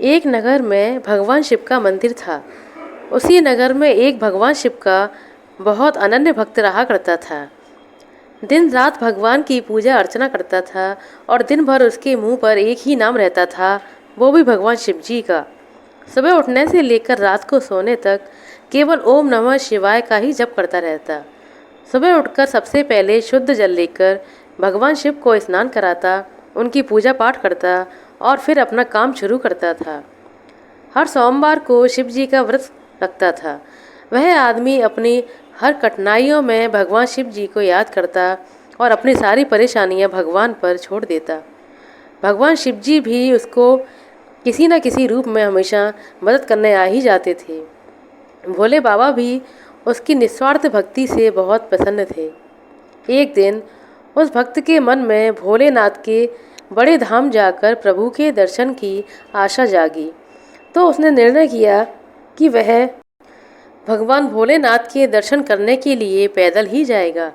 एक नगर में भगवान शिव का मंदिर था। उसी नगर में एक भगवान शिव का बहुत अनन्य भक्त रहा करता था। दिन रात भगवान की पूजा अर्चना करता था और दिन भर उसके मुंह पर एक ही नाम रहता था, वो भी भगवान शिव जी का। सुबह उठने से लेकर रात को सोने तक केवल ओम नमः शिवाय का ही जप करता रहता। सुबह उठकर सबसे पहले शुद्ध जल लेकर भगवान शिव को स्नान कराता, उनकी पूजा पाठ करता और फिर अपना काम शुरू करता था। हर सोमवार को शिव जी का व्रत रखता था। वह आदमी अपनी हर कठिनाइयों में भगवान शिव जी को याद करता और अपनी सारी परेशानियां भगवान पर छोड़ देता। भगवान शिव जी भी उसको किसी न किसी रूप में हमेशा मदद करने आ ही जाते थे। भोले बाबा भी उसकी निस्वार्थ भक्ति से बहुत प्रसन्न थे। एक दिन उस भक्त के मन में भोलेनाथ के बड़े धाम जाकर प्रभु के दर्शन की आशा जागी, तो उसने निर्णय किया कि वह भगवान भोलेनाथ के दर्शन करने के लिए पैदल ही जाएगा।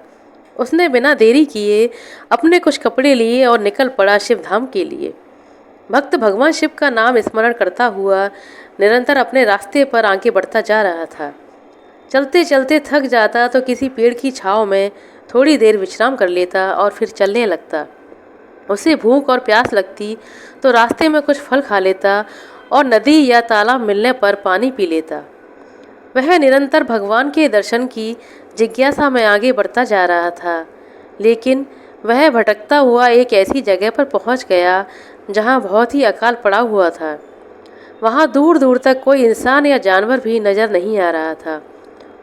उसने बिना देरी किए अपने कुछ कपड़े लिए और निकल पड़ा शिव धाम के लिए। भक्त भगवान शिव का नाम स्मरण करता हुआ निरंतर अपने रास्ते पर आगे बढ़ता जा रहा था। चलते चलते थक जाता तो किसी पेड़ की छांव में थोड़ी देर विश्राम कर लेता और फिर चलने लगता। उसे भूख और प्यास लगती तो रास्ते में कुछ फल खा लेता और नदी या तालाब मिलने पर पानी पी लेता। वह निरंतर भगवान के दर्शन की जिज्ञासा में आगे बढ़ता जा रहा था, लेकिन वह भटकता हुआ एक ऐसी जगह पर पहुंच गया जहां बहुत ही अकाल पड़ा हुआ था। वहां दूर दूर तक कोई इंसान या जानवर भी नजर नहीं आ रहा था।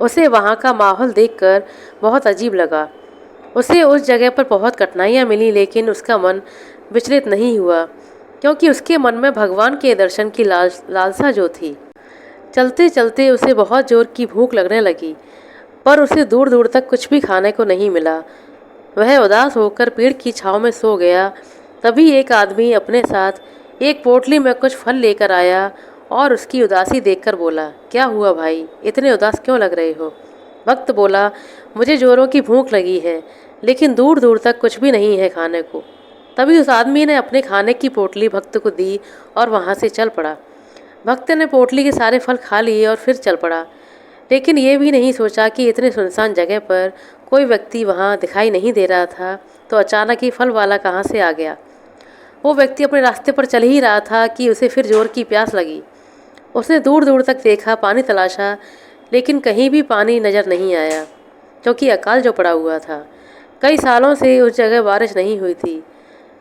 उसे वहां का माहौल देखकर बहुत अजीब लगा। उसे उस जगह पर बहुत कठिनाइयां मिली, लेकिन उसका मन विचलित नहीं हुआ, क्योंकि उसके मन में भगवान के दर्शन की लालसा जो थी। चलते चलते उसे बहुत जोर की भूख लगने लगी, पर उसे दूर दूर तक कुछ भी खाने को नहीं मिला। वह उदास होकर पेड़ की छांव में सो गया। तभी एक आदमी अपने साथ एक पोटली में कुछ फल लेकर आया और उसकी उदासी देखकर बोला, क्या हुआ भाई, इतने उदास क्यों लग रहे हो? भक्त बोला, मुझे जोरों की भूख लगी है, लेकिन दूर दूर तक कुछ भी नहीं है खाने को। तभी उस आदमी ने अपने खाने की पोटली भक्त को दी और वहाँ से चल पड़ा। भक्त ने पोटली के सारे फल खा लिए और फिर चल पड़ा, लेकिन ये भी नहीं सोचा कि इतने सुनसान जगह पर कोई व्यक्ति वहाँ दिखाई नहीं दे रहा था, तो अचानक ही फल वाला कहाँ से आ गया। वो व्यक्ति अपने रास्ते पर चल ही रहा था कि उसे फिर जोर की प्यास लगी। उसने दूर दूर तक देखा, पानी तलाशा, लेकिन कहीं भी पानी नज़र नहीं आया, क्योंकि अकाल जो पड़ा हुआ था। कई सालों से उस जगह बारिश नहीं हुई थी।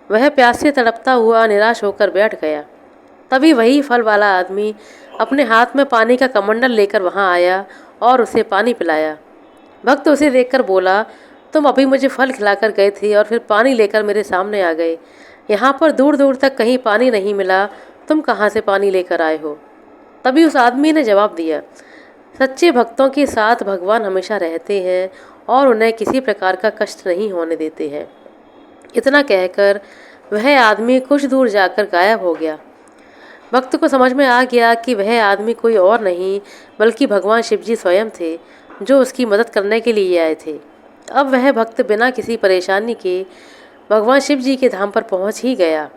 वह प्यास से तड़पता हुआ निराश होकर बैठ गया। तभी वही फल वाला आदमी अपने हाथ में पानी का कमंडल लेकर वहाँ आया और उसे पानी पिलाया। भक्त उसे देखकर बोला, तुम अभी मुझे फल खिलाकर गए थे और फिर पानी लेकर मेरे सामने आ गए। यहाँ पर दूर दूर तक कहीं पानी नहीं मिला, तुम कहाँ से पानी लेकर आए हो? तभी उस आदमी ने जवाब दिया, सच्चे भक्तों के साथ भगवान हमेशा रहते हैं और उन्हें किसी प्रकार का कष्ट नहीं होने देते हैं। इतना कहकर वह आदमी कुछ दूर जाकर गायब हो गया। भक्त को समझ में आ गया कि वह आदमी कोई और नहीं बल्कि भगवान शिव जी स्वयं थे, जो उसकी मदद करने के लिए आए थे। अब वह भक्त बिना किसी परेशानी के भगवान शिव जी के धाम पर पहुंच ही गया।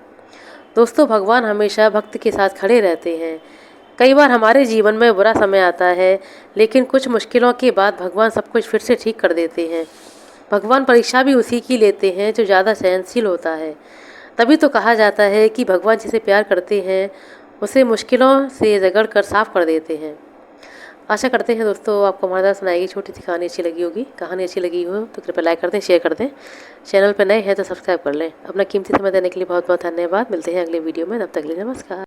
दोस्तों, भगवान हमेशा भक्त के साथ खड़े रहते हैं। कई बार हमारे जीवन में बुरा समय आता है, लेकिन कुछ मुश्किलों के बाद भगवान सब कुछ फिर से ठीक कर देते हैं। भगवान परीक्षा भी उसी की लेते हैं जो ज़्यादा सहनशील होता है। तभी तो कहा जाता है कि भगवान जिसे प्यार करते हैं उसे मुश्किलों से रगड़ कर साफ कर देते हैं। आशा करते हैं दोस्तों आपको हमारे साथ सुनाई गई छोटी सी कहानी अच्छी लगी होगी। कहानी अच्छी लगी हो तो कृपया लाइक कर दें, शेयर कर दें। चैनल पर नए हैं तो सब्सक्राइब कर लें। अपना कीमती समय देने के लिए बहुत बहुत धन्यवाद। मिलते हैं अगले वीडियो में, तब तक के लिए नमस्कार।